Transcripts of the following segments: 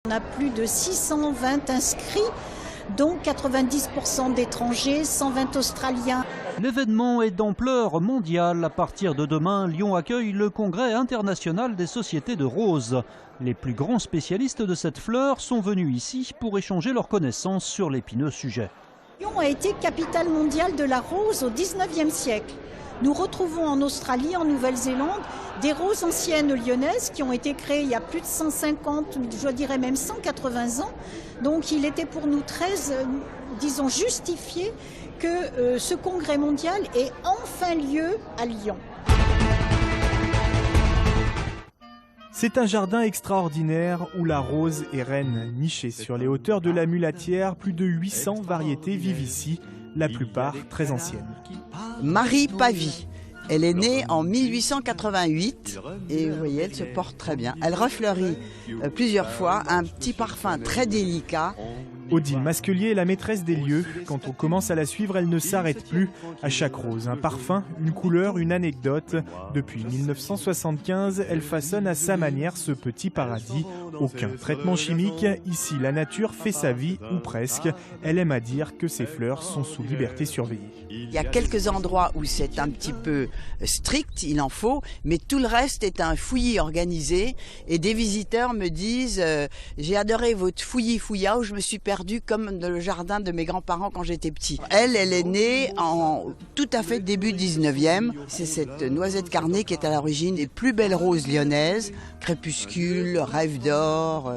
On a plus de 620 inscrits, dont 90% d'étrangers, 120 Australiens. L'événement est d'ampleur mondiale. À partir de demain, Lyon accueille le Congrès international des sociétés de roses. Les plus grands spécialistes de cette fleur sont venus ici pour échanger leurs connaissances sur l'épineux sujet. Lyon a été capitale mondiale de la rose au 19e siècle. Nous retrouvons en Australie, en Nouvelle-Zélande, des roses anciennes lyonnaises qui ont été créées il y a plus de 150, je dirais même 180 ans. Donc il était pour nous très, justifié que ce congrès mondial ait enfin lieu à Lyon. C'est un jardin extraordinaire où la rose est reine. Nichée sur les hauteurs de la Mulatière, plus de 800 variétés vivent ici, la plupart très anciennes. Marie Pavie. Elle est née en 1888 et vous voyez, elle se porte très bien. Elle refleurit plusieurs fois, un petit parfum très délicat. Odile Masquelier est la maîtresse des lieux. Quand on commence à la suivre, elle ne s'arrête plus. À chaque rose, un parfum, une couleur, une anecdote. Depuis 1975, elle façonne à sa manière ce petit paradis. Aucun traitement chimique. Ici, la nature fait sa vie, ou presque. Elle aime à dire que ces fleurs sont sous liberté surveillée. Il y a quelques endroits où c'est un petit peu strict, il en faut, mais tout le reste est un fouillis organisé. Et des visiteurs me disent j'ai adoré votre fouillis-fouilla où je me suis perdue comme dans le jardin de mes grands-parents quand j'étais petit. Elle est née en tout à fait début 19e. C'est cette noisette carnée qui est à l'origine des plus belles roses lyonnaises, Crépuscule, Rêve d'or.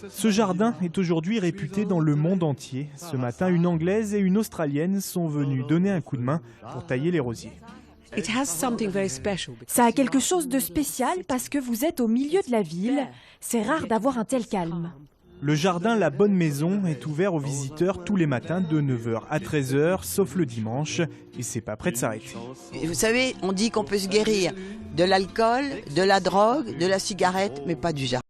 Ce jardin est aujourd'hui réputé dans le monde entier. Ce matin, une Anglaise et une Australienne sont venues donner un coup de main pour tailler les rosiers. Ça a quelque chose de spécial parce que vous êtes au milieu de la ville. C'est rare d'avoir un tel calme. Le jardin La Bonne Maison est ouvert aux visiteurs tous les matins de 9h à 13h, sauf le dimanche. Et c'est pas prêt de s'arrêter. Vous savez, on dit qu'on peut se guérir de l'alcool, de la drogue, de la cigarette, mais pas du jardin.